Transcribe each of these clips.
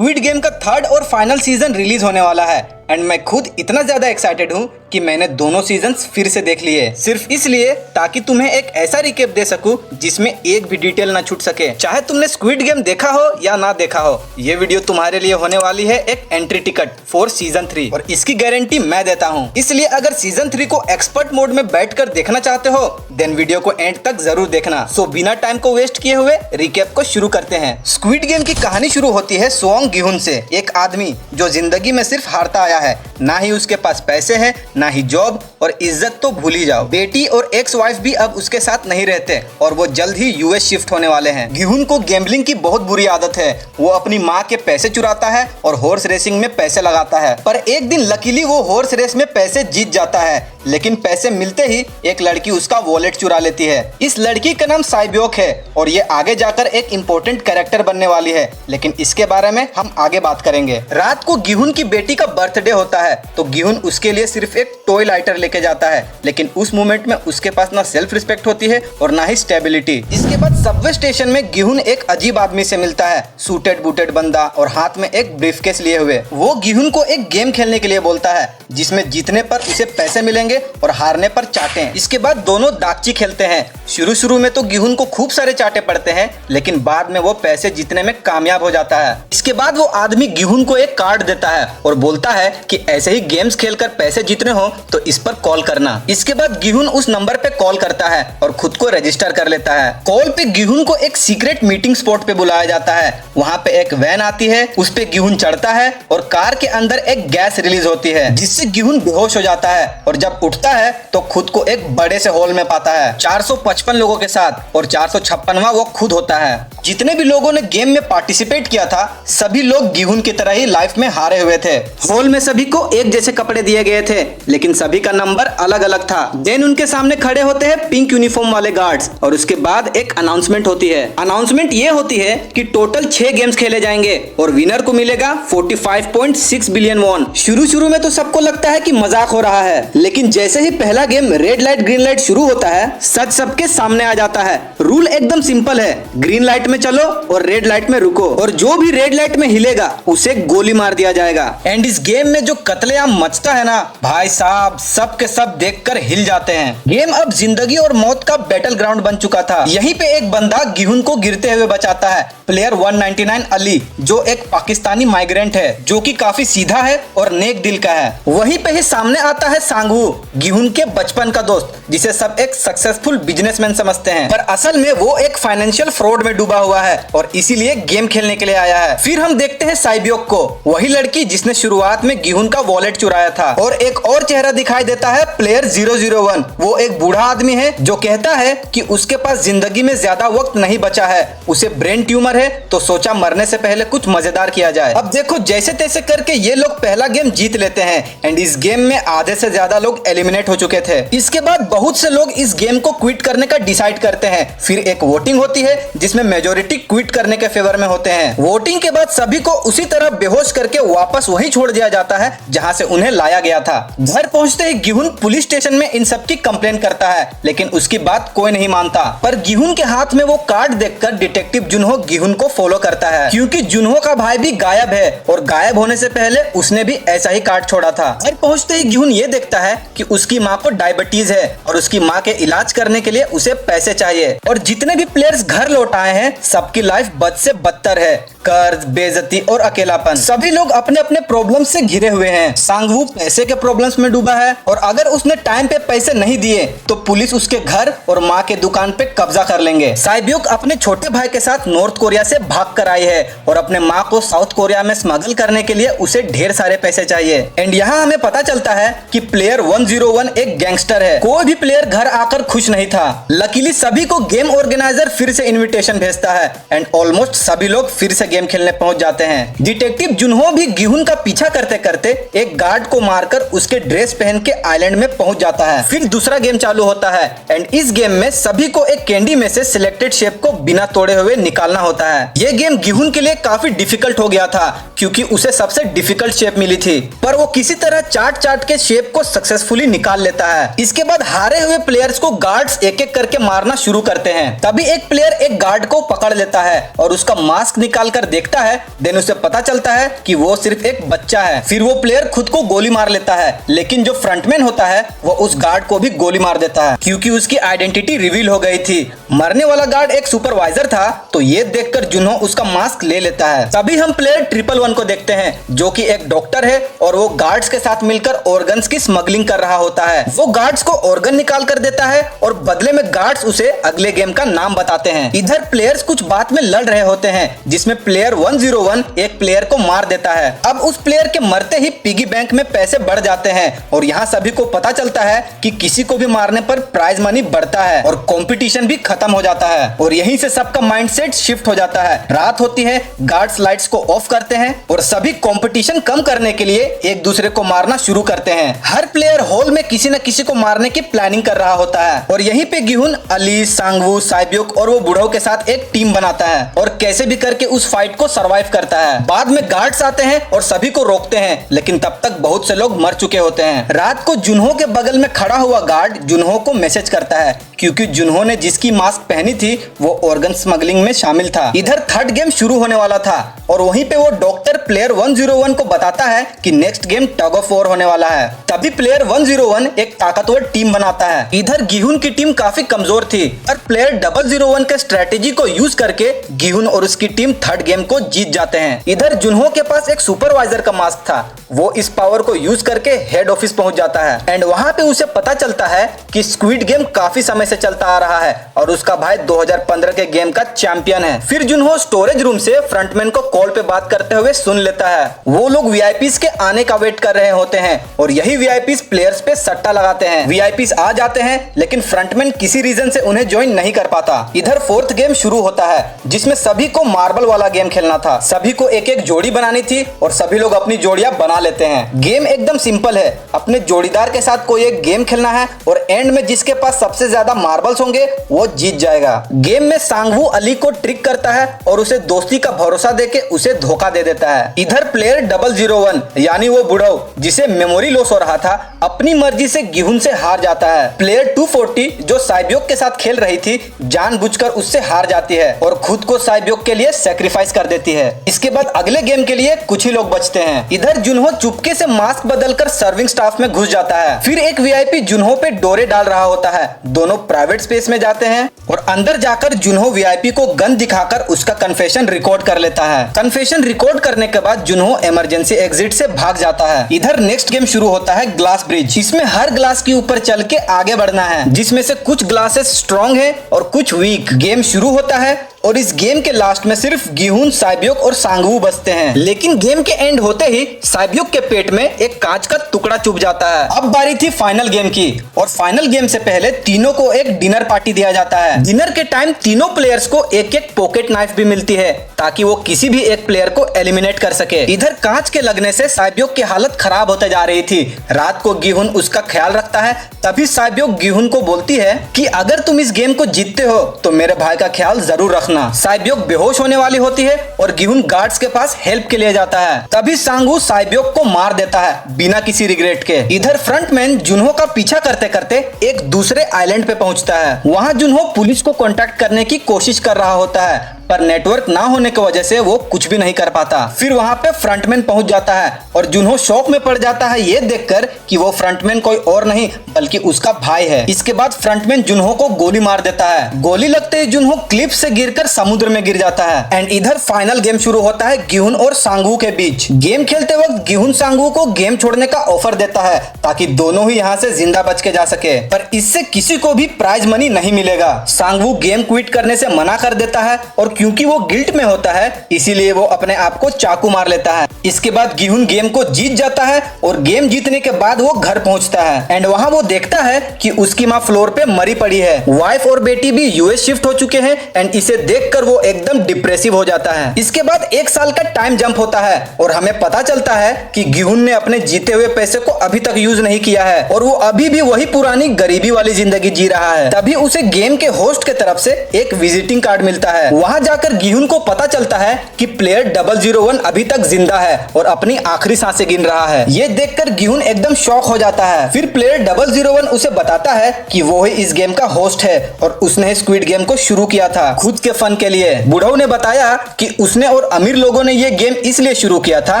Squid game का third और final season release होने वाला है एंड मैं खुद इतना ज्यादा एक्साइटेड हूँ कि मैंने दोनों सीजन्स फिर से देख लिए, सिर्फ इसलिए ताकि तुम्हें एक ऐसा रिकेप दे सकूं जिसमें एक भी डिटेल ना छूट सके। चाहे तुमने स्क्विड गेम देखा हो या ना देखा हो, ये वीडियो तुम्हारे लिए होने वाली है एक एंट्री टिकट फॉर सीजन 3 और इसकी गारंटी मैं देता हूँ। इसलिए अगर सीजन 3 को एक्सपर्ट मोड में बैठकर देखना चाहते हो देन वीडियो को एंड तक जरूर देखना। सो बिना टाइम को वेस्ट किए हुए रिकेप को शुरू करते हैं। स्क्विड गेम की कहानी शुरू होती है सोंग गिहुन से, एक आदमी जो जिंदगी में सिर्फ हारता आया है। ना ही उसके पास पैसे हैं, ना ही जॉब, और इज्जत तो भूल ही जाओ। बेटी और एक्स वाइफ भी अब उसके साथ नहीं रहते और वो जल्द ही यूएस शिफ्ट होने वाले हैं। गिहुन को गैम्बलिंग की बहुत बुरी आदत है। वो अपनी माँ के पैसे चुराता है और हॉर्स रेसिंग में पैसे लगाता है। पर एक दिन लकीली वो हॉर्स रेस में पैसे जीत जाता है, लेकिन पैसे मिलते ही एक लड़की उसका वॉलेट चुरा लेती है। इस लड़की का नाम साइब्योक है और ये आगे जाकर एक इम्पोर्टेंट कैरेक्टर बनने वाली है, लेकिन इसके बारे में हम आगे बात करेंगे। रात को गिहुन की बेटी का बर्थडे होता है तो गिहुन उसके लिए सिर्फ एक टॉय लाइटर लेके जाता है, लेकिन उस मोमेंट में उसके पास ना सेल्फ रिस्पेक्ट होती है और ना ही स्टेबिलिटी। इसके बाद सबवे स्टेशन में गिहुन एक अजीब आदमी से मिलता है, सूटेड बूटेड बंदा और हाथ में एक ब्रीफकेस लिए हुए। वो गिहुन को एक गेम खेलने के लिए बोलता है जिसमें जीतने पर उसे पैसे मिलेंगे और हारने पर चाटें। इसके बाद दोनों दागची खेलते हैं। शुरू में तो गिहुन को खूब सारे चाटे पड़ते हैं, लेकिन बाद में वो पैसे जीतने में कामयाब हो जाता है। इसके बाद वो आदमी गिहुन को एक कार्ड देता है और बोलता है कि ऐसे ही गेम्स खेलकर पैसे जीतने हो तो इस पर कॉल करना। इसके बाद गिहुन उस नंबर पे कॉल करता है और खुद को रजिस्टर कर लेता है। कॉल पे गिहुन को एक सीक्रेट मीटिंग स्पॉट पे बुलाया जाता है। वहाँ पे एक वैन आती है, उस पे गिहुन चढ़ता है और कार के अंदर एक गैस रिलीज होती है जिससे गिहुन बेहोश हो जाता है और जब उठता है तो खुद को एक बड़े से हॉल में पाता है 455 लोगों के साथ, और 456वां वो खुद होता है। जितने भी लोगों ने गेम में पार्टिसिपेट किया था सभी लोग गिहुन की तरह ही लाइफ में हारे हुए थे। हॉल में सभी को एक जैसे कपड़े दिए गए थे, लेकिन सभी का नंबर अलग अलग था। देन उनके सामने खड़े होते हैं पिंक यूनिफॉर्म वाले गार्ड्स और उसके बाद एक अनाउंसमेंट होती है। अनाउंसमेंट ये होती है कि टोटल 6 गेम्स खेले जाएंगे और विनर को मिलेगा 45.6 बिलियन वॉन। शुरू में तो सबको लगता है कि मजाक हो रहा है, लेकिन जैसे ही पहला game red light green light शुरू होता है सच सबके सामने आ जाता है। रूल एकदम सिंपल है, ग्रीन लाइट में चलो और रेड लाइट में रुको, और जो भी रेड लाइट में हिलेगा उसे गोली मार दिया जाएगा। एंड इस गेम में जो कत्लेआम मचता है ना भाई साहब, सब के सब देखकर हिल जाते हैं। गेम अब जिंदगी और मौत का बैटल ग्राउंड बन चुका था। यहीं पे एक बंदा गिहुन को गिरते हुए बचाता है, प्लेयर 199 अली, जो एक पाकिस्तानी माइग्रेंट है जो कि काफी सीधा है और नेक दिल का है। वहीं पे ही सामने आता है सांगवू, गिहुन के बचपन का दोस्त, जिसे सब एक सक्सेसफुल बिजनेसमैन समझते हैं, पर असल में वो एक फाइनेंशियल फ्रॉड में डूबा हुआ है और इसीलिए गेम खेलने के लिए आया है। फिर हम देखते हैं साइब्योक को, वही लड़की जिसने शुरुआत में गिहुन का वॉलेट चुराया था, और एक और चेहरा दिखाई देता है प्लेयर 001। वो एक बूढ़ा आदमी है जो कहता है कि उसके पास जिंदगी में ज्यादा वक्त नहीं बचा है, उसे ब्रेन ट्यूमर है, तो सोचा मरने से पहले कुछ मजेदार किया जाए। अब देखो जैसे तैसे करके ये लोग पहला गेम जीत लेते हैं एंड इस गेम में आधे से ज्यादा लोग एलिमिनेट हो चुके थे। इसके बाद बहुत से लोग इस गेम को क्विट करने का डिसाइड करते हैं। फिर एक वोटिंग होती है जिसमें मेजोरिटी क्विट करने के फेवर में होते हैं। वोटिंग के बाद सभी को उसी तरह बेहोश करके वापस वही छोड़ दिया जाता है जहां से उन्हें लाया गया था। घर पहुंचते ही गिहुन पुलिस स्टेशन में इन सब की कंप्लेन करता है, लेकिन उसकी बात कोई नहीं मानता। पर गिहुन के हाथ में वो कार्ड देखकर डिटेक्टिव जुनहो गिहुन को फॉलो करता है, क्योंकि जुनहो का भाई भी गायब है और गायब होने से पहले उसने भी ऐसा ही कार्ड छोड़ा था। घर पहुंचते ही गिहुन ये देखता है कि उसकी माँ को डायबिटीज है और उसकी माँ के इलाज करने के लिए उसे पैसे चाहिए। और जितने भी प्लेयर्स घर लौट आए हैं सबकी लाइफ बद से बदतर है, कर्ज, बेइज्जती और अकेलापन। सभी लोग अपने अपने प्रॉब्लम से घिरे हुए हैं। सांगवू पैसे के प्रॉब्लम्स में डूबा है और अगर उसने टाइम पे पैसे नहीं दिए तो पुलिस उसके घर और माँ के दुकान पे कब्जा कर लेंगे। साइब्योक अपने छोटे भाई के साथ नॉर्थ कोरिया से भाग कर आई है और अपने माँ को साउथ कोरिया में स्मगल करने के लिए उसे ढेर सारे पैसे चाहिए। एंड यहाँ हमें पता चलता है कि प्लेयर 101 एक गैंगस्टर है। कोई भी प्लेयर घर आकर खुश नहीं था। लकीली सभी को गेम ऑर्गेनाइजर फिर से इन्विटेशन भेजता है एंड ऑलमोस्ट सभी लोग फिर से गेम खेलने पहुंच जाते हैं। डिटेक्टिव जुनहो भी गिहुन का पीछा करते करते एक गार्ड को मारकर उसके ड्रेस पहन के आइलैंड में पहुंच जाता है। फिर दूसरा गेम चालू होता है एंड इस गेम में सभी को एक कैंडी में से सिलेक्टेड शेप को बिना तोड़े हुए निकालना होता है। ये गेम गिहुन के लिए काफी डिफिकल्ट हो गया था क्योंकि उसे सबसे डिफिकल्ट शेप मिली थी, पर वो किसी तरह चाट के शेप को सक्सेसफुली निकाल लेता है। इसके बाद हारे हुए प्लेयर्स को गार्ड्स एक एक करके मारना शुरू करते हैं। तभी एक प्लेयर एक गार्ड को पकड़ लेता है और उसका मास्क निकाल जाकर देखता है देन उसे पता चलता है कि वो सिर्फ एक बच्चा है। फिर वो प्लेयर खुद को गोली मार लेता है, लेकिन जो फ्रंटमैन होता है वो उस गार्ड को भी गोली मार देता है क्योंकि उसकी आइडेंटिटी रिवील हो गई थी। मरने वाला गार्ड एक सुपरवाइजर था, तो ये देखकर जुन्हो उसका मास्क ले लेता है। तभी हम प्लेयर 111 को देखते हैं जो कि एक डॉक्टर है और वो गार्ड्स के साथ मिलकर ऑर्गन्स की स्मगलिंग कर रहा होता है। वो गार्ड्स को ऑर्गन निकाल कर देता है और बदले में गार्ड्स उसे अगले गेम का नाम बताते हैं। इधर प्लेयर्स कुछ बात में लड़ रहे होते हैं जिसमें प्लेयर 101 एक प्लेयर को मार देता है। अब उस प्लेयर के मरते ही पिगी बैंक में पैसे बढ़ जाते हैं और यहाँ सभी को पता चलता है कि किसी को भी मारने पर प्राइज मनी बढ़ता है और कंपटीशन भी खत्म हो जाता है। और यहीं से सबका माइंडसेट शिफ्ट हो जाता है। रात होती है, गार्ड्स लाइट्स को ऑफ करते हैं और सभी कंपटीशन कम करने के लिए एक दूसरे को मारना शुरू करते हैं। हर प्लेयर हॉल में किसी न किसी को मारने की प्लानिंग कर रहा होता है और यहीं पे गिहुन, अली, सांगवू, साइब्योक और वो बुढ़ाओ के साथ एक टीम बनाता है और कैसे भी करके उस फाइट को सरवाइव करता है। बाद में गार्ड्स आते हैं और सभी को रोकते हैं, लेकिन तब तक बहुत से लोग मर चुके होते हैं। रात को जुन्हो के बगल में खड़ा हुआ गार्ड जुन्हो को मैसेज करता है क्योंकि जुन्हो ने जिसकी मास्क पहनी थी वो ऑर्गन स्मगलिंग में शामिल था। इधर थर्ड गेम शुरू होने वाला था और वहीं पे वो डॉक्टर प्लेयर 101 को बताता है कि next game tug of war होने वाला है। तभी प्लेयर 101 एक ताकतवर टीम बनाता है। इधर गिहुन की टीम काफी कमजोर थी और प्लेयर 001 के स्ट्रेटेजी को यूज करके गिहुन और उसकी टीम थर्ड गेम को जीत जाते हैं। इधर जुन्हो के पास एक सुपरवाइजर का मास्क था, वो इस पावर को यूज करके हेड ऑफिस पहुंच जाता है एंड वहां पे उसे पता चलता है कि स्क्विड गेम काफी समय से चलता आ रहा है और उसका भाई 2015 के गेम का चैंपियन है। फिर जुन्हो स्टोरेज रूम से फ्रंटमैन को कॉल पे बात करते हुए सुन लेता है। वो लोग वीआईपीज के आने का वेट कर रहे होते हैं और यही वीआईपीज प्लेयर्स पे सट्टा लगाते हैं। वीआईपीज आ जाते हैं लेकिन फ्रंटमैन किसी रीजन से उन्हें ज्वाइन नहीं कर पाता। इधर फोर्थ गेम शुरू होता है जिसमें सभी को मार्बल वाला गेम खेलना था। सभी को एक एक जोड़ी बनानी थी और सभी लोग अपनी जोड़ियां बना लेते हैं। गेम एकदम सिंपल है, अपने जोड़ीदार के साथ कोई एक गेम खेलना है और एंड में जिसके पास सबसे ज्यादा मार्बल्स होंगे वो जीत जाएगा। गेम में सांगवू अली को ट्रिक करता है और उसे दोस्ती का भरोसा देके उसे धोखा दे देता है। इधर प्लेयर 001 यानी वो बुढ़ाओ जिसे मेमोरी लॉस हो रहा था अपनी मर्जी से गिहुन से हार जाता है। प्लेयर 240 जो साइब्योक के साथ खेल रही थी जानबूझकर उससे हार जाती है और खुद को साइब्योक के लिए सैक्रिफाइस कर देती है। इसके बाद अगले गेम के लिए कुछ ही लोग बचते हैं। इधर जुन्हो चुपके से मास्क बदलकर सर्विंग स्टाफ में घुस जाता है। फिर एक वीआईपी जुन्हो पे डोरे डाल रहा होता है। दोनों प्राइवेट स्पेस में जाते हैं और अंदर जाकर जुन्हो वीआईपी को गन दिखाकर उसका कन्फेशन रिकॉर्ड कर लेता है। कन्फेशन रिकॉर्ड करने के बाद जुन्हो इमरजेंसी एग्जिट से भाग जाता है। इधर नेक्स्ट गेम शुरू होता है ग्लास ब्रिज। इसमें हर ग्लास के ऊपर चल के आगे बढ़ना है जिसमें से कुछ ग्लासेस स्ट्रॉन्ग है और कुछ वीक। गेम शुरू होता है और इस गेम के लास्ट में सिर्फ गिहुन, साइब्योक और सांगवू बचते हैं। लेकिन गेम के एंड होते ही साइब्योक के पेट में एक कांच का टुकड़ा चुभ जाता है। अब बारी थी फाइनल गेम की और फाइनल गेम से पहले तीनों को एक डिनर पार्टी दिया जाता है। डिनर के टाइम तीनों प्लेयर्स को एक एक पॉकेट नाइफ भी मिलती है ताकि वो किसी भी एक प्लेयर को एलिमिनेट कर सके। इधर कांच के लगने से साइब्योक की हालत खराब होते जा रही थी। रात को गिहुन उसका ख्याल रखता है। तभी साइब्योक गिहुन को बोलती है कि अगर तुम इस गेम को जीतते हो तो मेरे भाई का ख्याल जरूर रखना। साइब्योक बेहोश होने वाली होती है और गिहुन गार्ड्स के पास हेल्प के लिए जाता है। तभी सांगवू साइब्योक को मार देता है बिना किसी रिग्रेट के। इधर फ्रंटमैन जुन्हो का पीछा करते करते एक दूसरे आइलैंड पे पहुंचता है। वहां जुन्हो पुलिस को कांटेक्ट करने की कोशिश कर रहा होता है पर नेटवर्क ना होने की वजह से वो कुछ भी नहीं कर पाता। फिर वहां पे फ्रंटमैन पहुंच जाता है और जुन्हो शॉक में पड़ जाता है ये देखकर कि वो फ्रंटमैन कोई और नहीं बल्कि उसका भाई है। इसके बाद फ्रंटमैन जुन्हो को गोली मार देता है। गोली लगते ही जुन्हो क्लिफ से गिरकर समुद्र में गिर जाता है एंड इधर फाइनल गेम शुरू होता है गिहुन और सांगवू के बीच। गेम खेलते वक्त गिहुन सांगवू को गेम छोड़ने का ऑफर देता है ताकि दोनों ही यहाँ से जिंदा बच के जा सके, पर इससे किसी को भी प्राइज मनी नहीं मिलेगा। सांगवू गेम क्विट करने से मना कर देता है और क्योंकि वो गिल्ट में होता है इसीलिए वो अपने आप को चाकू मार लेता है। इसके बाद गिहुन गेम को जीत जाता है और गेम जीतने के बाद वो घर पहुंचता है एंड वहां वो देखता है कि उसकी माँ फ्लोर पे मरी पड़ी है। वाइफ और बेटी भी यूएस शिफ्ट हो चुके हैं एंड इसे देखकर वो एकदम डिप्रेसिव हो जाता है। इसके बाद 1 साल का टाइम जंप होता है और हमें पता चलता है कि गिहुन ने अपने जीते हुए पैसे को अभी तक यूज नहीं किया है और वो अभी भी वही पुरानी गरीबी वाली जिंदगी जी रहा है। तभी उसे गेम के होस्ट के तरफ से एक विजिटिंग कार्ड मिलता है। वहां जाकर गिहुन को पता चलता है कि प्लेयर 001 अभी तक जिंदा है और अपनी आखिरी सांसें गिन रहा है। ये देखकर गिहुन एकदम शॉक हो जाता है। फिर प्लेयर 001 उसे बताता है कि वो ही इस गेम का होस्ट है और उसने स्क्विड गेम को शुरू किया था खुद के फन के लिए। बुढ़ऊ ने बताया कि उसने और अमीर लोगों ने ये गेम इसलिए शुरू किया था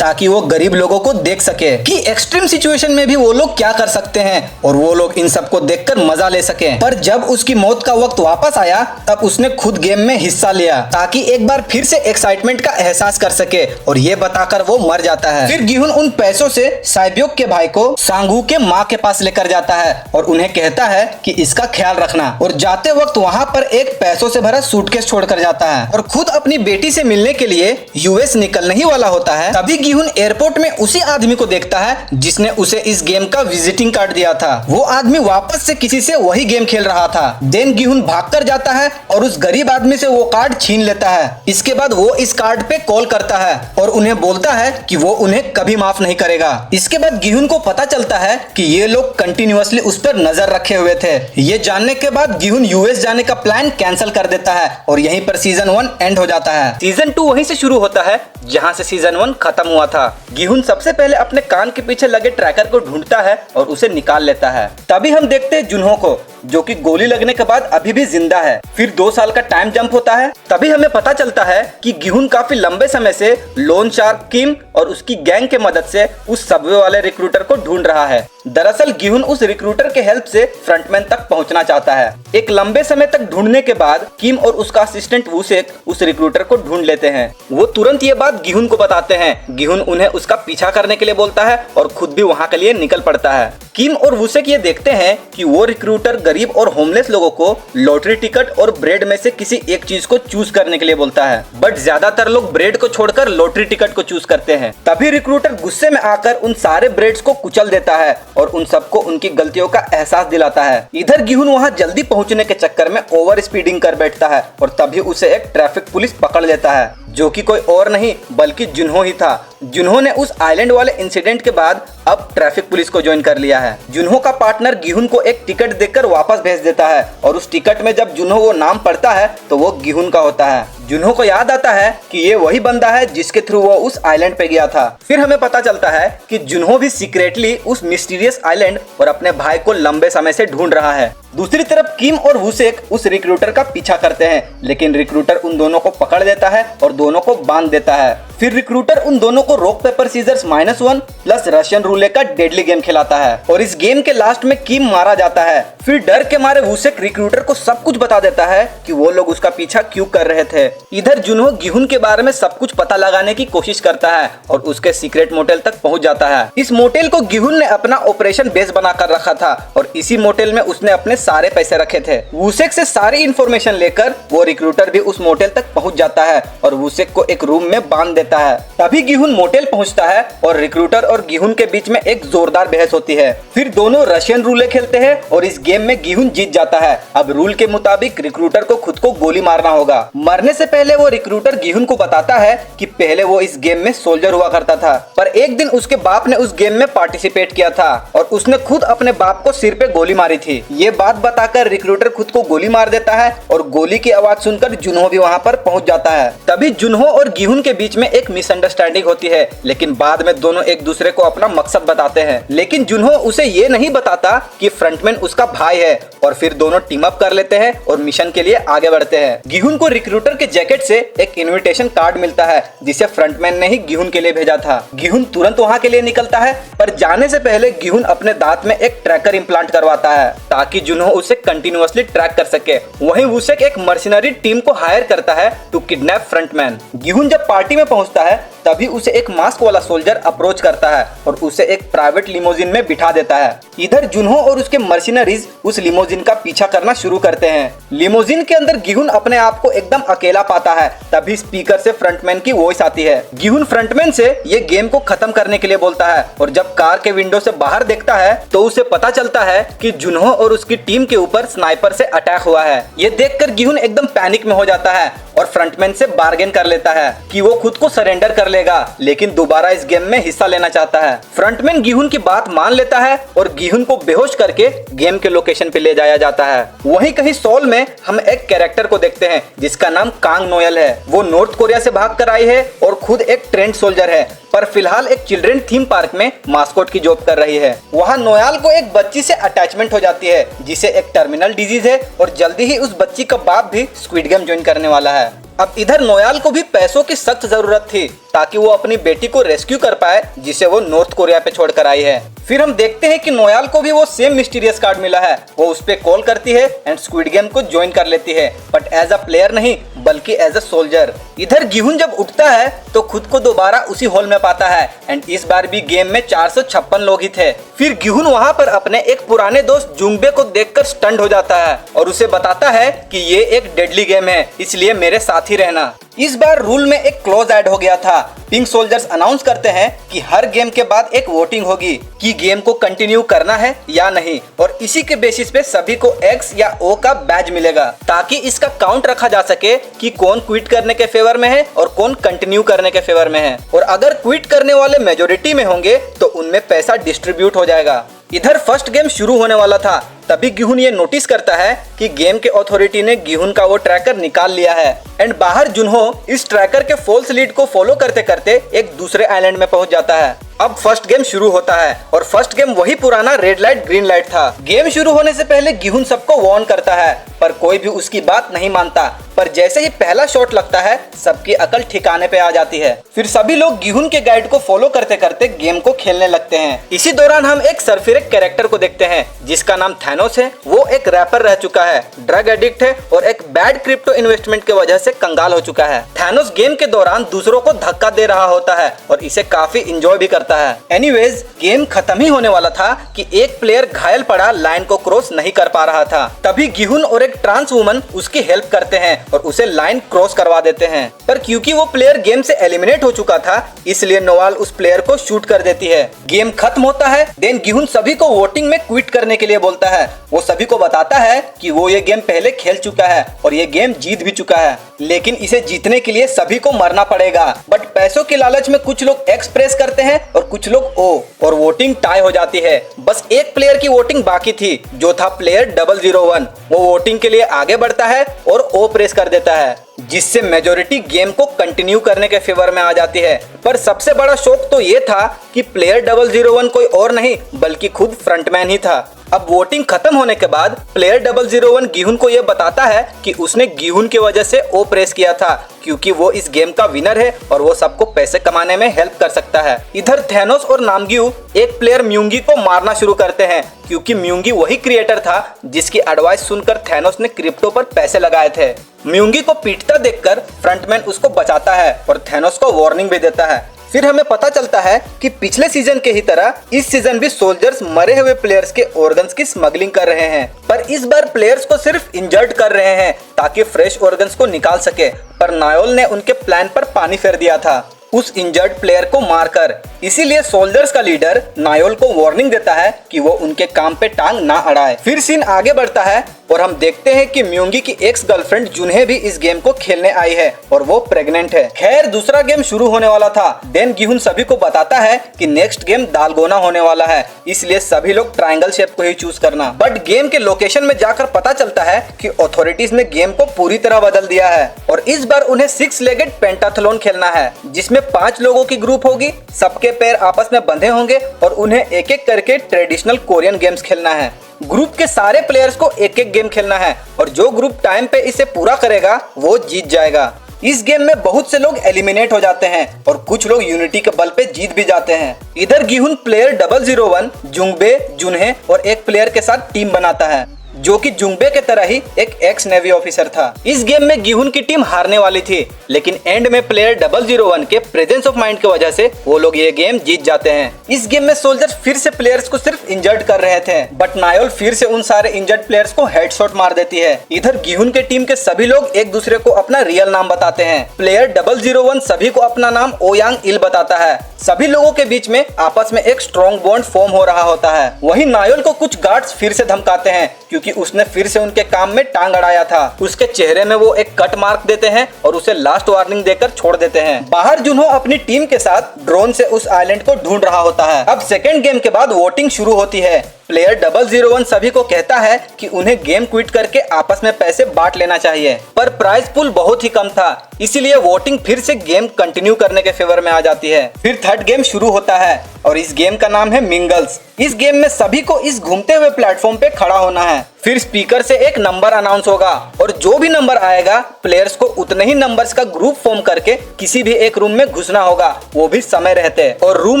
ताकि वो गरीब लोगों को देख सके कि एक्सट्रीम सिचुएशन में भी वो लोग क्या कर सकते हैं और वो लोग इन सबको देखकर मजा ले सके। पर जब उसकी मौत का वक्त वापस आया तब उसने खुद गेम में हिस्सा लिया ताकि एक बार फिर से एक्साइटमेंट का एहसास कर सके और ये बताकर वो मर जाता है। फिर गिहुन उन पैसों से साइब्योक के भाई को सांगू के माँ के पास लेकर जाता है और उन्हें कहता है कि इसका ख्याल रखना, और जाते वक्त वहाँ पर एक पैसों से भरा सूटकेस छोड़कर जाता है और खुद अपनी बेटी से मिलने के लिए यूएस निकलने ही वाला होता है। तभी गिहुन एयरपोर्ट में उसी आदमी को देखता है जिसने उसे इस गेम का विजिटिंग कार्ड दिया था। वो आदमी वापस से किसी से वही गेम खेल रहा था। देन गिहुन भागकर जाता है और उस गरीब आदमी से वो कार्ड छीन लेता है। इसके बाद वो इस कार्ड पे कॉल करता है और उन्हें बोलता है कि वो उन्हें कभी माफ नहीं करेगा। इसके बाद गिहुन को पता चलता है कि ये लोग कंटिन्यूअसली उस पर नजर रखे हुए थे। ये जानने के बाद गिहुन यूएस जाने का प्लान कैंसिल कर देता है और यहीं पर सीजन 1 एंड हो जाता है। सीजन 2 वहीं से शुरू होता है जहां से सीजन 1 खत्म हुआ था। गिहुन सबसे पहले अपने कान के पीछे लगे ट्रैकर को ढूंढता है और उसे निकाल लेता है। तभी हम देखते हैं जुन्हो को, जो कि गोली लगने के बाद अभी भी जिंदा है। फिर 2 साल का टाइम जंप होता है। तभी हमें पता चलता है कि गिहुन काफी लंबे समय से लोन शार्क किम और उसकी गैंग के मदद से उस सबवे वाले रिक्रूटर को ढूंढ रहा है। दरअसल गिहुन उस रिक्रूटर के हेल्प से फ्रंटमैन तक पहुंचना चाहता है। एक लंबे समय तक ढूंढने के बाद किम और उसका असिस्टेंट वुसेक उस रिक्रूटर को ढूंढ लेते हैं। वो तुरंत ये बात गिहुन को बताते हैं। गिहुन उन्हें उसका पीछा करने के लिए बोलता है और खुद भी वहाँ के लिए निकल पड़ता है। किम और वुसेक ये देखते हैं कि वो रिक्रूटर गरीब और होमलेस लोगों को लॉटरी टिकट और ब्रेड में से किसी एक चीज को चूज करने के लिए बोलता है, बट ज्यादातर लोग ब्रेड को छोड़कर लॉटरी टिकट को चूज करते हैं। तभी रिक्रूटर गुस्से में आकर उन सारे ब्रेड्स को कुचल देता है और उन सबको उनकी गलतियों का एहसास दिलाता है। इधर गिहुन वहाँ जल्दी पहुंचने के चक्कर में ओवर स्पीडिंग कर बैठता है और तभी उसे एक ट्रैफिक पुलिस पकड़ लेता है, जो कि कोई और नहीं बल्कि जुन्हो ही था। जुन्हो ने उस आइलैंड वाले इंसिडेंट के बाद अब ट्रैफिक पुलिस को ज्वाइन कर लिया है। जुन्हो का पार्टनर गिहुन को एक टिकट देकर वापस भेज देता है और उस टिकट में जब जुन्हो वो नाम पढ़ता है तो वो गिहुन का होता है। जुन्हो को याद आता है कि ये वही बंदा है जिसके थ्रू वो उस आइलैंड पे गया था। फिर हमें पता चलता है कि जुन्हो भी सीक्रेटली उस मिस्टीरियस आइलैंड और अपने भाई को लंबे समय से ढूंढ रहा है। दूसरी तरफ किम और वुसेक उस रिक्रूटर का पीछा करते हैं, लेकिन रिक्रूटर उन दोनों को पकड़ लेता है और दोनों को बांध देता है। फिर रिक्रूटर उन दोनों को rock paper scissors -1 plus Russian roulette का डेडली गेम खिलाता है और इस गेम के लास्ट में किम मारा जाता है। फिर डर के मारे वुसेक रिक्रूटर को सब कुछ बता देता है कि वो लोग उसका पीछा क्यों कर रहे थे। इधर जुन्हो गिहुन के बारे में सब कुछ पता लगाने की कोशिश करता है और उसके सीक्रेट मोटेल तक पहुंच जाता है। इस मोटेल को गिहुन ने अपना ऑपरेशन बेस बनाकर रखा था और इसी मोटेल में उसने अपने सारे पैसे रखे थे। वुसेक से सारी इंफॉर्मेशन लेकर वो रिक्रूटर भी उस मोटेल तक पहुंच जाता है और वुसेक को एक रूम में बांध देता है। तभी गिहुन मोटेल पहुंचता है और रिक्रूटर और गिहुन के बीच में एक जोरदार बहस होती है। फिर दोनों रशियन रूलेट खेलते हैं और इस गेम में गिहुन जीत जाता है। अब रूल के मुताबिक रिक्रूटर को खुद को गोली मारना होगा। मरने से पहले वो रिक्रूटर गिहुन को बताता है कि पहले वो इस गेम में सोल्जर हुआ करता था, पर एक दिन उसके बाप ने उस गेम में पार्टिसिपेट किया था और उसने खुद अपने बाप को सिर पे गोली मारी थी। ये बात बताकर रिक्रूटर खुद को गोली मार देता है और गोली की आवाज सुनकर जुन्हो भी वहाँ पर पहुँच जाता है। तभी जुन्हो और गिहुन के बीच में एक मिसअंडरस्टैंडिंग होती है, लेकिन बाद में दोनों एक दूसरे को अपना मकसद बताते हैं। लेकिन जुन्हो उसे ये नहीं बताता कि फ्रंटमैन उसका भाई है और फिर दोनों टीम अप कर लेते हैं और मिशन के लिए आगे बढ़ते हैं। गिहुन को रिक्रूटर के जैकेट से एक इनविटेशन कार्ड मिलता है जिसे फ्रंटमैन ने ही गिहुन के लिए भेजा था। गिहुन तुरंत वहाँ के लिए निकलता है, पर जाने से पहले गिहुन अपने दांत में एक ट्रैकर इम्प्लांट करवाता है ताकि जुन्हो उसे कंटिन्यूअसली ट्रैक कर सके। वहीं वुसेक एक मर्सिनरी टीम को हायर करता है टू किडनैप फ्रंटमैन। गिहुन जब पार्टी में पहुंचता है तभी उसे एक मास्क वाला सोल्जर अप्रोच करता है और उसे एक प्राइवेट लिमोजिन में बिठा देता है। इधर जुन्हो और उसके मर्सिनरीज उस लिमोजिन का पीछा करना शुरू करते हैं। लिमोजिन के अंदर गिहुन अपने आप को एकदम अकेला पाता है। तभी स्पीकर से फ्रंटमैन की वॉइस आती है। गिहुन फ्रंटमैन से ये गेम को खत्म करने के लिए बोलता है और जब कार के विंडो से बाहर देखता है तो उसे पता चलता है कि जुन्हो और उसकी टीम के ऊपर स्नाइपर से अटैक हुआ है। ये देखकर गिहुन एकदम पैनिक में हो जाता है और फ्रंटमैन से बार्गेन कर लेता है कि वो खुद को सरेंडर कर लेगा, लेकिन दोबारा इस गेम में हिस्सा लेना चाहता है। फ्रंटमैन गिहुन की बात मान लेता है और गिहुन को बेहोश करके गेम के लोकेशन पे ले जाया जाता है। वहीं कहीं सोल में हम एक कैरेक्टर को देखते हैं जिसका नाम कांग नोयल है। वो नॉर्थ कोरिया से भाग कर आई है और खुद एक ट्रेंड सोल्जर है, पर फिलहाल एक चिल्ड्रन थीम पार्क में मास्कोट की जॉब कर रही है। वहाँ नोयाल को एक बच्ची से अटैचमेंट हो जाती है जिसे एक टर्मिनल डिजीज है और जल्दी ही उस बच्ची का बाप भी स्क्विड गेम ज्वाइन करने वाला है। अब इधर नोयाल को भी पैसों की सख्त जरूरत थी ताकि वो अपनी बेटी को रेस्क्यू कर पाए जिसे वो नॉर्थ कोरिया पे छोड़कर आई है। फिर हम देखते हैं कि नोयाल को भी वो सेम मिस्टीरियस कार्ड मिला है। वो उस पे कॉल करती है एंड स्क्विड गेम को ज्वाइन कर लेती है, बट एज अ प्लेयर नहीं बल्कि एज अ सोल्जर। इधर गिहुन जब उठता है तो खुद को दोबारा उसी हॉल में पाता है एंड इस बार भी गेम में 456 लोग ही थे। फिर गिहुन वहाँ पर अपने एक पुराने दोस्त जुंगबे को देखकर स्टंट हो जाता है और उसे बताता है कि ये एक डेडली गेम है, इसलिए मेरे साथ ही रहना। इस बार रूल में एक क्लॉज ऐड हो गया था। पिंक सोल्जर्स अनाउंस करते हैं कि हर गेम के बाद एक वोटिंग होगी कि गेम को कंटिन्यू करना है या नहीं, और इसी के बेसिस पे सभी को X या O का बैज मिलेगा ताकि इसका काउंट रखा जा सके कि कौन क्विट करने के फेवर में है और कौन कंटिन्यू करने के फेवर में है। और अगर क्विट करने वाले मेजोरिटी में होंगे तो उनमें पैसा डिस्ट्रीब्यूट हो जाएगा। इधर फर्स्ट गेम शुरू होने वाला था, तभी गिहुन ये नोटिस करता है कि गेम के अथॉरिटी ने गिहुन का वो ट्रैकर निकाल लिया है एंड बाहर जुनहो इस ट्रैकर के फॉल्स लीड को फॉलो करते करते एक दूसरे आइलैंड में पहुंच जाता है। अब फर्स्ट गेम शुरू होता है और फर्स्ट गेम वही पुराना रेड लाइट ग्रीन लाइट था। गेम शुरू होने से पहले गिहुन सबको वार्न करता है पर कोई भी उसकी बात नहीं मानता, पर जैसे ही पहला शॉट लगता है सबकी अकल ठिकाने पे आ जाती है। फिर सभी लोग गिहुन के गाइड को फॉलो करते करते गेम को खेलने लगते हैं। इसी दौरान हम एक सरफिरेक कैरेक्टर को देखते हैं जिसका नाम थैनोस है। वो एक रैपर रह चुका है, ड्रग एडिक्ट है और एक बैड क्रिप्टो इन्वेस्टमेंट की वजह से कंगाल हो चुका है। थैनोस गेम के दौरान दूसरों को धक्का दे रहा होता है और इसे काफी इंजॉय भी करता है। एनीवेज गेम खत्म ही होने वाला था कि एक प्लेयर घायल पड़ा लाइन को क्रॉस नहीं कर पा रहा था। तभी गिहुन और एक ट्रांस वुमन उसकी हेल्प करते हैं और उसे लाइन क्रॉस करवा देते हैं, पर क्योंकि वो प्लेयर गेम से एलिमिनेट हो चुका था इसलिए नोवाल उस प्लेयर को शूट कर देती है। गेम खत्म होता है। देन गिहुन सभी को वोटिंग में क्विट करने के लिए बोलता है। वो सभी को बताता है कि वो ये गेम पहले खेल चुका है और ये गेम जीत भी चुका है, लेकिन इसे जीतने के लिए सभी को मरना पड़ेगा। बट पैसों के लालच में कुछ लोग एक्स प्रेस करते हैं और कुछ लोग ओ, और वोटिंग टाई हो जाती है। बस एक प्लेयर की वोटिंग बाकी थी जो था प्लेयर 001। वो वोटिंग के लिए आगे बढ़ता है और ओ प्रेस कर देता है जिससे मेजोरिटी गेम को कंटिन्यू करने के फेवर में आ जाती है। पर सबसे बड़ा शौक तो ये था कि प्लेयर 001 कोई और नहीं बल्कि खुद फ्रंटमैन ही था। अब वोटिंग खत्म होने के बाद प्लेयर 001 गिहुन को यह बताता है कि उसने गिहुन की वजह से ओ प्रेस किया था क्योंकि वो इस गेम का विनर है और वो सबको पैसे कमाने में हेल्प कर सकता है। इधर थैनोस और नामग्यू एक प्लेयर म्यूंगी को मारना शुरू करते हैं क्योंकि म्यूंगी वही क्रिएटर था जिसकी एडवाइस सुनकर थैनोस ने क्रिप्टो पर पैसे लगाए थे। म्यूंगी को पीटता देखकर फ्रंटमैन उसको बचाता है और थैनोस को वार्निंग भी देता है। फिर हमें पता चलता है कि पिछले सीजन के ही तरह इस सीजन भी सोल्जर्स मरे हुए प्लेयर्स के ऑर्गन्स की स्मगलिंग कर रहे हैं, पर इस बार प्लेयर्स को सिर्फ इंजर्ड कर रहे हैं ताकि फ्रेश ऑर्गन्स को निकाल सके। पर नायोल ने उनके प्लान पर पानी फेर दिया था उस इंजर्ड प्लेयर को मारकर। इसीलिए सोल्जर्स का लीडर नायोल को वार्निंग देता है कि वो उनके काम पे टांग ना अड़ाए। फिर सीन आगे बढ़ता है और हम देखते हैं कि म्यूंगी की एक्स गर्लफ्रेंड जुन्हे भी इस गेम को खेलने आई है और वो प्रेग्नेंट है। खैर दूसरा गेम शुरू होने वाला था। देन गिहुन सभी को बताता है कि नेक्स्ट गेम दालगोना होने वाला है, इसलिए सभी लोग ट्रायंगल शेप को ही चूज करना। बट गेम के लोकेशन में जाकर पता चलता है कि अथॉरिटीज ने गेम को पूरी तरह बदल दिया है और इस बार उन्हें 6 लेगेड पेंटाथलॉन खेलना है जिसमें 5 लोगों की ग्रुप होगी। सबके पैर आपस में बंधे होंगे और उन्हें एक एक करके ट्रेडिशनल कोरियन गेम्स खेलना है। ग्रुप के सारे प्लेयर्स को एक एक गेम खेलना है और जो ग्रुप टाइम पे इसे पूरा करेगा वो जीत जाएगा। इस गेम में बहुत से लोग एलिमिनेट हो जाते हैं और कुछ लोग यूनिटी के बल पे जीत भी जाते हैं। इधर गिहुन प्लेयर 001 जुंगबे, जुन्हे और एक प्लेयर के साथ टीम बनाता है जो कि जुंगबे के तरह ही एक एक्स नेवी ऑफिसर था। इस गेम में गिहुन की टीम हारने वाली थी, लेकिन एंड में प्लेयर 001 के प्रेजेंस ऑफ माइंड की वजह से वो लोग ये गेम जीत जाते हैं। इस गेम में सोल्जर्स फिर से प्लेयर्स को सिर्फ इंजर्ड कर रहे थे, बट नायोल फिर से उन सारे इंजर्ड प्लेयर्स को हेडशॉट मार देती है। इधर गिहुन के टीम के सभी लोग एक दूसरे को अपना रियल नाम बताते हैं। प्लेयर 001 सभी को अपना नाम ओयांग इल बताता है। सभी लोगों के बीच में आपस में एक स्ट्रॉन्ग बॉन्ड फॉर्म हो रहा होता है। वहीं नायोल को कुछ गार्ड्स फिर से धमकाते हैं क्योंकि क्योंकि उसने फिर से उनके काम में टांग अड़ाया था। उसके चेहरे में वो एक कट मार्क देते हैं और उसे लास्ट वार्निंग देकर छोड़ देते हैं। बाहर जुनहो अपनी टीम के साथ ड्रोन से उस आइलैंड को ढूंढ रहा होता है। अब सेकेंड गेम के बाद वोटिंग शुरू होती है। प्लेयर 001 सभी को कहता है कि उन्हें गेम क्विट करके आपस में पैसे बांट लेना चाहिए, पर प्राइस पूल बहुत ही कम था, इसीलिए वोटिंग फिर से गेम कंटिन्यू करने के फेवर में आ जाती है। फिर थर्ड गेम शुरू होता है और इस गेम का नाम है मिंगल्स। इस गेम में सभी को इस घूमते हुए प्लेटफॉर्म पे खड़ा होना है। फिर स्पीकर से एक नंबर अनाउंस होगा और जो भी नंबर आएगा प्लेयर्स को उतने ही नंबर्स का ग्रुप फॉर्म करके किसी भी एक रूम में घुसना होगा, वो भी समय रहते, और रूम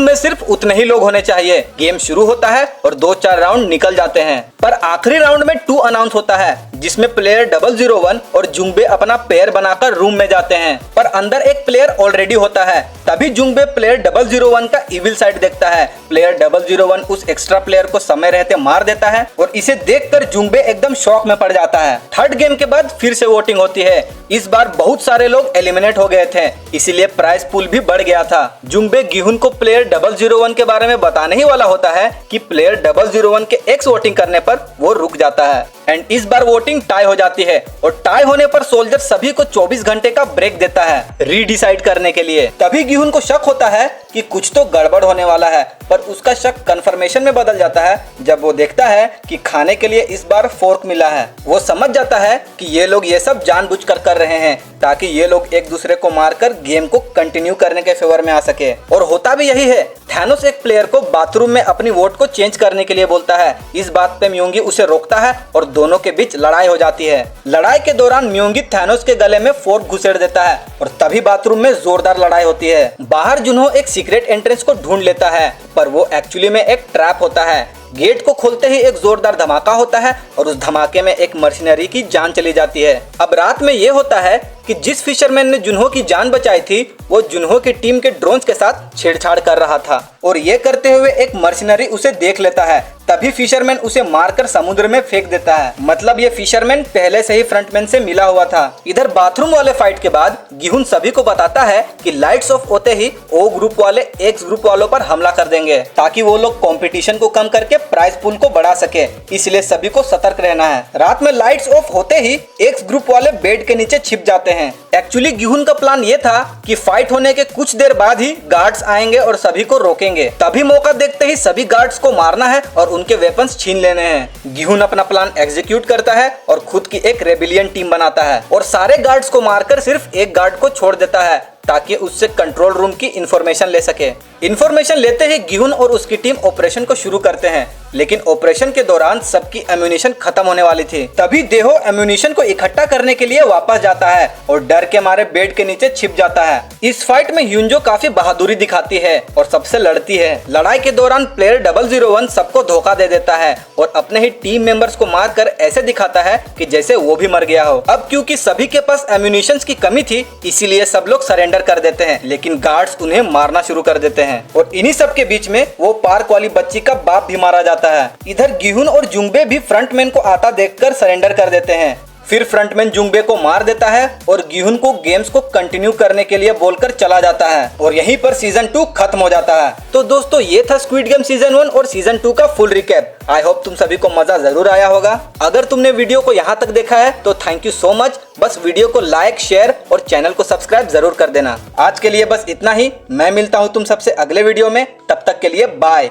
में सिर्फ उतने ही लोग होने चाहिए। गेम शुरू होता है और 2-4 राउंड निकल जाते हैं, पर आखिरी राउंड में 2 अनाउंस होता है जिसमें प्लेयर 001 और जुंगबे अपना पेयर बनाकर रूम में जाते हैं, पर अंदर एक प्लेयर ऑलरेडी होता है। तभी जुंगबे प्लेयर 001 का इविल साइड देखता है। प्लेयर 001 उस एक्स्ट्रा प्लेयर को समय रहते मार देता है और इसे देखकर जुंगबे एकदम शॉक में पड़ जाता है। थर्ड गेम के बाद फिर से वोटिंग होती है। इस बार बहुत सारे लोग एलिमिनेट हो गए थे, इसीलिए प्राइस पूल भी बढ़ गया था। जुंगबे गिहुन को प्लेयर 001 के बारे में बताने ही वाला होता है कि प्लेयर 001 के एक्स वोटिंग करने पर वो रुक जाता है एंड इस बार वोटिंग टाई हो जाती है और टाई होने पर सोल्जर सभी को 24 घंटे का ब्रेक देता है रीडिसाइड करने के लिए। तभी गिहुन को शक होता है कि कुछ तो गड़बड़ होने वाला है, पर उसका शक कंफर्मेशन में बदल जाता है जब वो देखता है कि खाने के लिए इस बार फोर्क मिला है। वो समझ जाता है कि ये लोग ये सब जानबूझकर कर रहे हैं ताकि ये लोग एक दूसरे को मारकर गेम को कंटिन्यू करने के फेवर में आ सके, और होता भी यही है। थैनोस एक प्लेयर को बाथरूम में अपनी वोट को चेंज करने के लिए बोलता है। इस बात पे म्योंगी उसे रोकता है और दोनों के बीच लड़ाई हो जाती है। लड़ाई के दौरान म्योंगी थैनोस के गले में फोर्क घुसेड़ देता है और तभी बाथरूम में जोरदार लड़ाई होती है। बाहर जुनहो एक सीक्रेट एंट्रेंस को ढूंढ लेता है, पर वो एक्चुअली में एक ट्रैप होता है। गेट को खोलते ही एक जोरदार धमाका होता है और उस धमाके में एक मर्सिनरी की जान चली जाती है। अब रात में ये होता है कि जिस फिशरमैन ने जुनहो की जान बचाई थी वो जुनहो की टीम के ड्रोन्स के साथ छेड़छाड़ कर रहा था और ये करते हुए एक मर्सिनरी उसे देख लेता है। तभी फिशरमैन उसे मारकर समुद्र में फेंक देता है। मतलब ये फिशरमैन पहले से ही फ्रंटमैन से मिला हुआ था। इधर बाथरूम वाले फाइट के बाद गिहुन सभी को बताता है कि लाइट्स ऑफ होते ही ओ ग्रुप वाले एक्स ग्रुप वालों पर हमला कर देंगे ताकि वो लोग कंपटीशन को कम करके प्राइस पूल को बढ़ा सके, इसलिए सभी को सतर्क रहना है। रात में लाइट्स ऑफ होते ही एक्स ग्रुप वाले बेड के नीचे छिप जाते हैं। एक्चुअली गिहुन का प्लान ये था कि फाइट होने के कुछ देर बाद ही गार्ड्स आएंगे और सभी को रोकेंगे। तभी मौका देखते ही सभी गार्ड्स को मारना है और उनके वेपन्स छीन लेने हैं। गिहुन अपना प्लान एग्जीक्यूट करता है और खुद की एक रेबिलियन टीम बनाता है और सारे गार्ड्स को मारकर सिर्फ एक गार्ड को छोड़ देता है ताकि उससे कंट्रोल रूम की इंफॉर्मेशन ले सके। इंफॉर्मेशन लेते ही गिहुन और उसकी टीम ऑपरेशन को शुरू करते हैं, लेकिन ऑपरेशन के दौरान सबकी एम्यूनिशन खत्म होने वाली थी। तभी देहो एम्यूनिशन को इकट्ठा करने के लिए वापस जाता है और डर के मारे बेड के नीचे छिप जाता है। इस फाइट में ह्यूंजो काफी बहादुरी दिखाती है और सबसे लड़ती है। लड़ाई के दौरान प्लेयर 001 सबको धोखा दे देता है और अपने ही टीम मेंबर्स को मारकर ऐसे दिखाता है कि जैसे वो भी मर गया हो। अब क्योंकि सभी के पास एम्यूनिशन की कमी थी, इसीलिए सब लोग सरेंडर कर देते हैं, लेकिन गार्ड्स उन्हें मारना शुरू कर देते हैं और इन्हीं सब के बीच में वो पार्क वाली बच्ची का बाप भी मारा जाता है। इधर गिहुन और जुंगबे भी फ्रंटमैन को आता देखकर सरेंडर कर देते हैं। फिर फ्रंटमैन जुंगबे को मार देता है और गिहुन को गेम्स को कंटिन्यू करने के लिए बोलकर चला जाता है और यहीं पर सीजन 2 खत्म हो जाता है। तो दोस्तों ये था स्क्विड गेम सीजन 1 और सीजन 2 का फुल रिकैप। आई होप तुम सभी को मजा जरूर आया होगा। अगर तुमने वीडियो को यहाँ तक देखा है तो थैंक यू सो मच। बस वीडियो को लाइक, शेयर और चैनल को सब्सक्राइब जरूर कर देना। आज के लिए बस इतना ही। मैं मिलता हूँ तुम सबसे अगले वीडियो में, तब तक के लिए बाय।